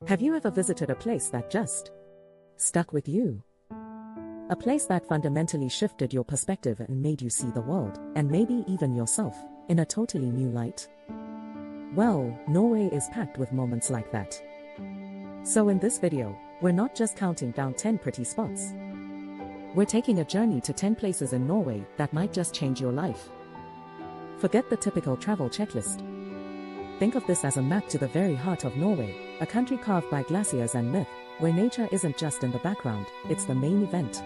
Have you ever visited a place that just stuck with you? A place that fundamentally shifted your perspective and made you see the world, and maybe even yourself, in a totally new light? Well, Norway is packed with moments like that. So in this video, we're not just counting down 10 pretty spots. We're taking a journey to 10 places in Norway that might just change your life. Forget the typical travel checklist. Think of this as a map to the very heart of Norway, a country carved by glaciers and myth, where nature isn't just in the background, it's the main event.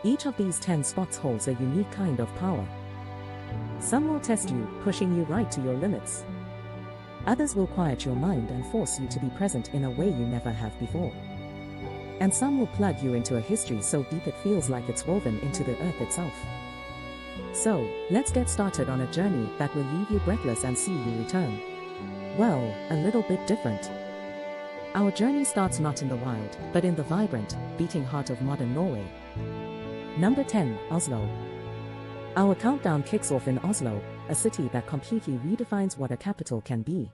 Each of these 10 spots holds a unique kind of power. Some will test you, pushing you right to your limits. Others will quiet your mind and force you to be present in a way you never have before. And some will plug you into a history so deep it feels like it's woven into the earth itself. So, let's get started on a journey that will leave you breathless and see you return. Well, a little bit different. Our journey starts not in the wild, but in the vibrant, beating heart of modern Norway. Number 10, Oslo. Our countdown kicks off in Oslo, a city that completely redefines what a capital can be.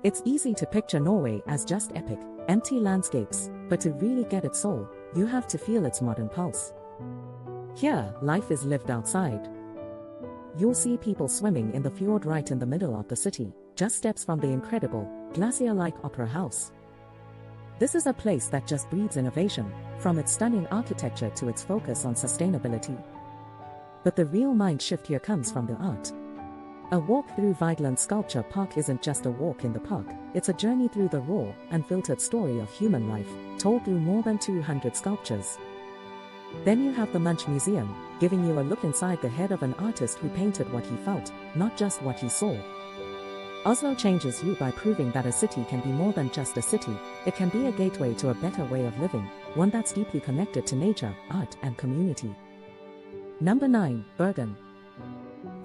It's easy to picture Norway as just epic, empty landscapes, but to really get its soul, you have to feel its modern pulse. Here, life is lived outside. You'll see people swimming in the fjord right in the middle of the city, just steps from the incredible, glacier-like opera house. This is a place that just breathes innovation, from its stunning architecture to its focus on sustainability. But the real mind shift here comes from the art. A walk through Vigeland Sculpture Park isn't just a walk in the park, it's a journey through the raw, unfiltered story of human life, told through more than 200 sculptures. Then you have the Munch Museum, giving you a look inside the head of an artist who painted what he felt, not just what he saw. Oslo changes you by proving that a city can be more than just a city, it can be a gateway to a better way of living, one that's deeply connected to nature, art, and community. Number 9, Bergen.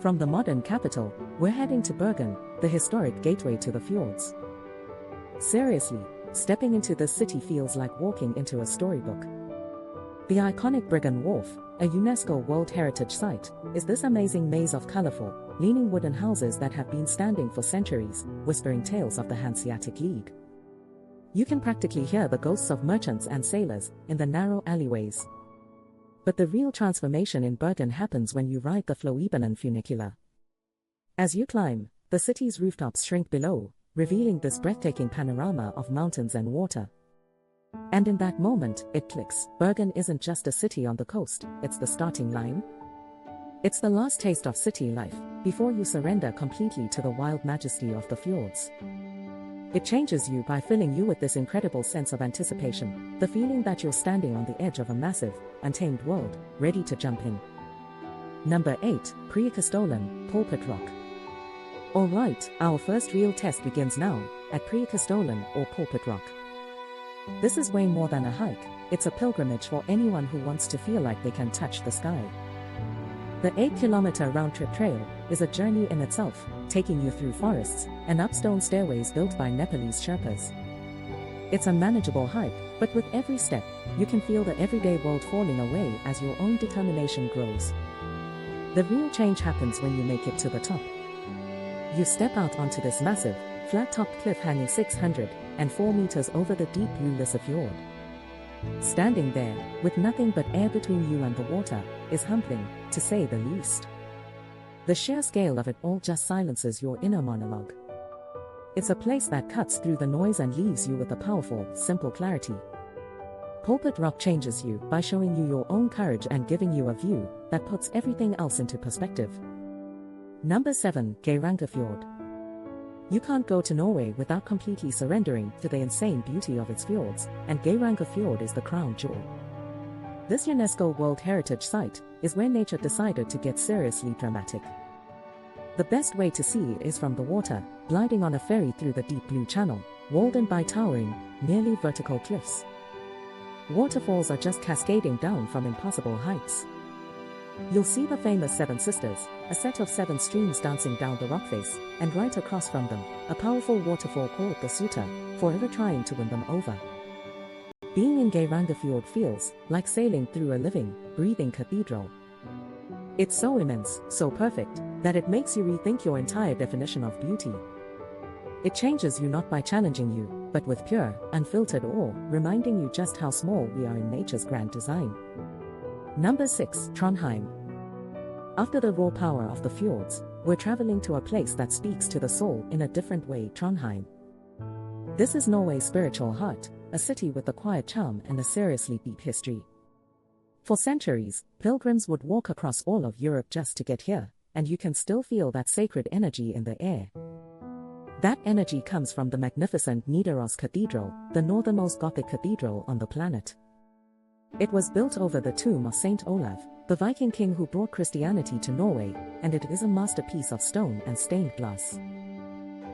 From the modern capital, we're heading to Bergen, the historic gateway to the fjords. Seriously, stepping into this city feels like walking into a storybook. The iconic Bergen Wharf, a UNESCO World Heritage Site, is this amazing maze of colorful, leaning wooden houses that have been standing for centuries, whispering tales of the Hanseatic League. You can practically hear the ghosts of merchants and sailors in the narrow alleyways. But the real transformation in Bergen happens when you ride the Floebanen funicular. As you climb, the city's rooftops shrink below, revealing this breathtaking panorama of mountains and water. And in that moment, it clicks. Bergen isn't just a city on the coast, it's the starting line. It's the last taste of city life, before you surrender completely to the wild majesty of the fjords. It changes you by filling you with this incredible sense of anticipation, the feeling that you're standing on the edge of a massive, untamed world, ready to jump in. Number 8, Preikestolen, Pulpit Rock. Alright, our first real test begins now, at Preikestolen or Pulpit Rock. This is way more than a hike, it's a pilgrimage for anyone who wants to feel like they can touch the sky. The 8-kilometer round-trip trail is a journey in itself, taking you through forests and up stone stairways built by Nepalese Sherpas. It's a manageable hike, but with every step, you can feel the everyday world falling away as your own determination grows. The real change happens when you make it to the top. You step out onto this massive, flat-topped cliff hanging 604 meters over the deep blue Lissa fjord. Standing there, with nothing but air between you and the water, is humbling, to say the least. The sheer scale of it all just silences your inner monologue. It's a place that cuts through the noise and leaves you with a powerful, simple clarity. Pulpit Rock changes you by showing you your own courage and giving you a view that puts everything else into perspective. Number 7, Geirangerfjord. You can't go to Norway without completely surrendering to the insane beauty of its fjords, and Geirangerfjord is the crown jewel. This UNESCO World Heritage Site is where nature decided to get seriously dramatic. The best way to see it is from the water, gliding on a ferry through the deep blue channel, walled in by towering, nearly vertical cliffs. Waterfalls are just cascading down from impossible heights. You'll see the famous Seven Sisters, a set of 7 streams dancing down the rock face, and right across from them, a powerful waterfall called the Suter, forever trying to win them over. Being in Geirangerfjord feels like sailing through a living, breathing cathedral. It's so immense, so perfect, that it makes you rethink your entire definition of beauty. It changes you not by challenging you, but with pure, unfiltered awe, reminding you just how small we are in nature's grand design. Number 6. Trondheim. After the raw power of the fjords, we're traveling to a place that speaks to the soul in a different way, Trondheim. This is Norway's spiritual heart, a city with a quiet charm and a seriously deep history. For centuries, pilgrims would walk across all of Europe just to get here, and you can still feel that sacred energy in the air. That energy comes from the magnificent Nidaros Cathedral, the northernmost Gothic cathedral on the planet. It was built over the tomb of Saint Olav, the Viking king who brought Christianity to Norway, and it is a masterpiece of stone and stained glass.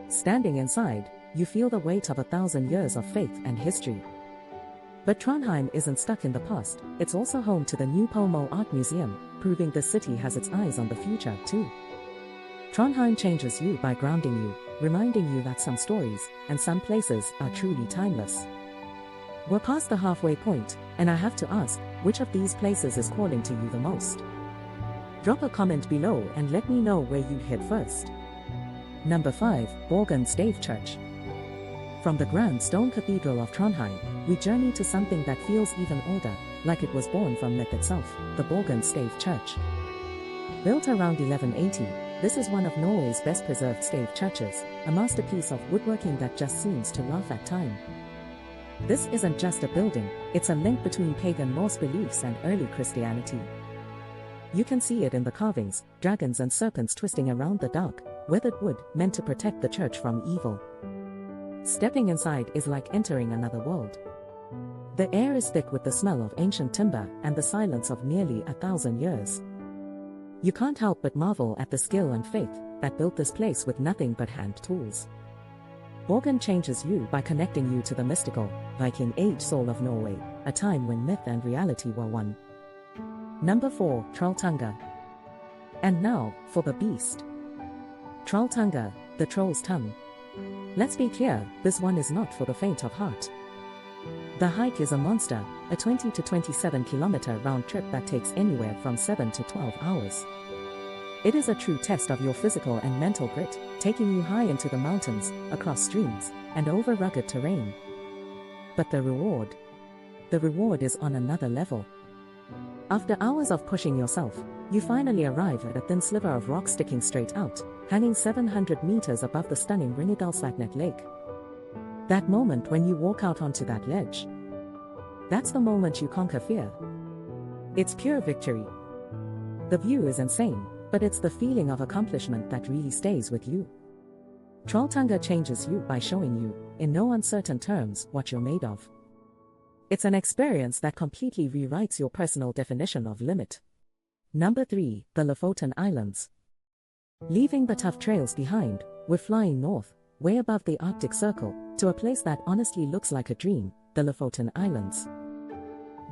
Standing inside, you feel the weight of 1,000 years of faith and history. But Trondheim isn't stuck in the past, it's also home to the new Pomo Art Museum, proving the city has its eyes on the future too. Trondheim changes you by grounding you, reminding you that some stories, and some places, are truly timeless. We're past the halfway point, and I have to ask, which of these places is calling to you the most? Drop a comment below and let me know where you'd head first. Number 5. Borgen Stave Church. From the grand stone cathedral of Trondheim, we journey to something that feels even older, like it was born from myth itself, the Borgen Stave Church. Built around 1180, this is one of Norway's best preserved stave churches, a masterpiece of woodworking that just seems to laugh at time. This isn't just a building, it's a link between pagan Norse beliefs and early Christianity. You can see it in the carvings, dragons and serpents twisting around the dark, weathered wood meant to protect the church from evil. Stepping inside is like entering another world. The air is thick with the smell of ancient timber and the silence of nearly 1,000 years. You can't help but marvel at the skill and faith that built this place with nothing but hand tools. Borgen changes you by connecting you to the mystical, Viking Age soul of Norway, a time when myth and reality were one. Number 4. Trolltunga. And now, for the beast. Trolltunga, the troll's tongue. Let's be clear, this one is not for the faint of heart. The hike is a monster, a 20 to 27 kilometer round trip that takes anywhere from 7 to 12 hours. It is a true test of your physical and mental grit, taking you high into the mountains, across streams, and over rugged terrain. But the reward? The reward is on another level. After hours of pushing yourself, you finally arrive at a thin sliver of rock sticking straight out, hanging 700 meters above the stunning Ringedalsvatnet Lake. That moment when you walk out onto that ledge. That's the moment you conquer fear. It's pure victory. The view is insane, but it's the feeling of accomplishment that really stays with you. Trolltunga changes you by showing you, in no uncertain terms, what you're made of. It's an experience that completely rewrites your personal definition of limit. Number 3. The Lofoten Islands. Leaving the tough trails behind, we're flying north, way above the Arctic Circle, to a place that honestly looks like a dream, the Lofoten Islands.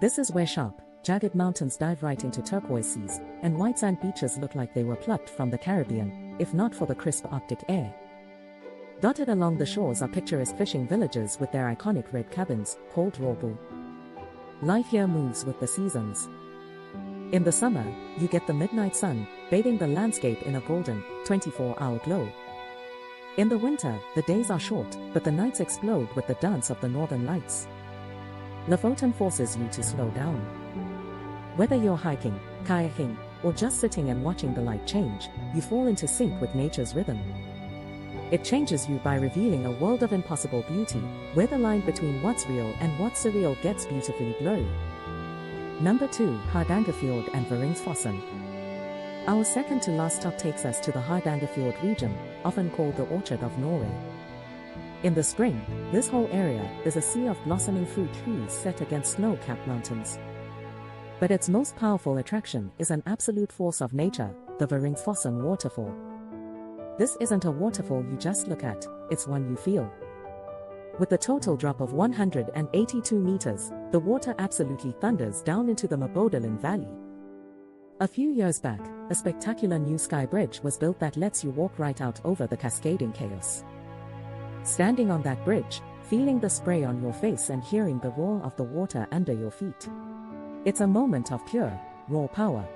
This is where sharp, jagged mountains dive right into turquoise seas, and white sand beaches look like they were plucked from the Caribbean, if not for the crisp Arctic air. Dotted along the shores are picturesque fishing villages with their iconic red cabins, called Råbo. Life here moves with the seasons. In the summer, you get the midnight sun, bathing the landscape in a golden, 24-hour glow. In the winter, the days are short, but the nights explode with the dance of the northern lights. Lofoten forces you to slow down. Whether you're hiking, kayaking, or just sitting and watching the light change, you fall into sync with nature's rhythm. It changes you by revealing a world of impossible beauty, where the line between what's real and what's surreal gets beautifully blurry. Number 2. Hardangerfjord and Varingsfossen. Our second to last stop takes us to the Hardangerfjord region, often called the Orchard of Norway. In the spring, this whole area is a sea of blossoming fruit trees set against snow-capped mountains. But its most powerful attraction is an absolute force of nature, the Varingsfossen waterfall. This isn't a waterfall you just look at, it's one you feel. With a total drop of 182 meters, the water absolutely thunders down into the Mabodalen Valley. A few years back, a spectacular new sky bridge was built that lets you walk right out over the cascading chaos. Standing on that bridge, feeling the spray on your face and hearing the roar of the water under your feet. It's a moment of pure, raw power.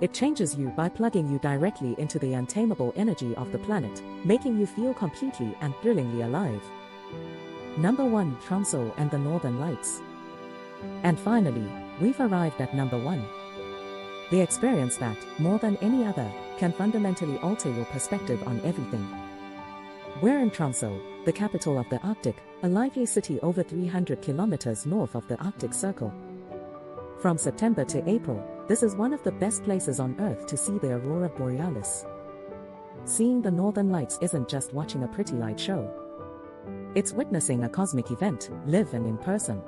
It changes you by plugging you directly into the untamable energy of the planet, making you feel completely and thrillingly alive. Number 1. Tromsø and the Northern Lights. And finally, we've arrived at number 1. The experience that, more than any other, can fundamentally alter your perspective on everything. We're in Tromsø, the capital of the Arctic, a lively city over 300 kilometers north of the Arctic Circle. From September to April, this is one of the best places on Earth to see the aurora borealis. Seeing the northern lights isn't just watching a pretty light show. It's witnessing a cosmic event, live and in person.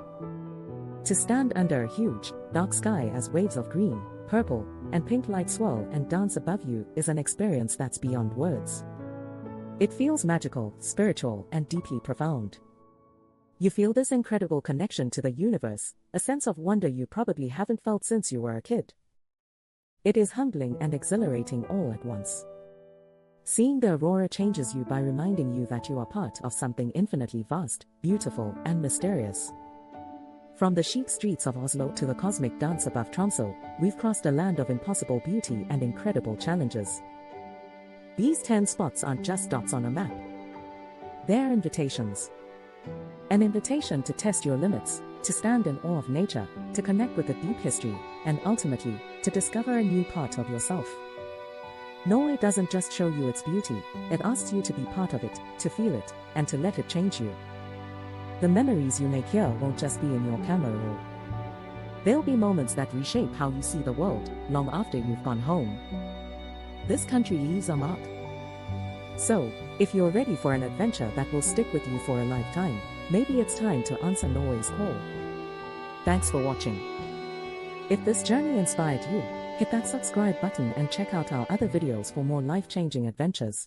To stand under a huge, dark sky as waves of green, purple, and pink light swirl and dance above you is an experience that's beyond words. It feels magical, spiritual, and deeply profound. You feel this incredible connection to the universe, a sense of wonder you probably haven't felt since you were a kid. It is humbling and exhilarating all at once. Seeing the aurora changes you by reminding you that you are part of something infinitely vast, beautiful, and mysterious. From the chic streets of Oslo to the cosmic dance above Tromsø, we've crossed a land of impossible beauty and incredible challenges. These 10 spots aren't just dots on a map. They're invitations. An invitation to test your limits, to stand in awe of nature, to connect with the deep history, and ultimately, to discover a new part of yourself. Norway doesn't just show you its beauty, it asks you to be part of it, to feel it, and to let it change you. The memories you make here won't just be in your camera roll. There'll be moments that reshape how you see the world, long after you've gone home. This country leaves a mark. So, if you're ready for an adventure that will stick with you for a lifetime, maybe it's time to answer Norway's call. Thanks for watching. If this journey inspired you, hit that subscribe button and check out our other videos for more life-changing adventures.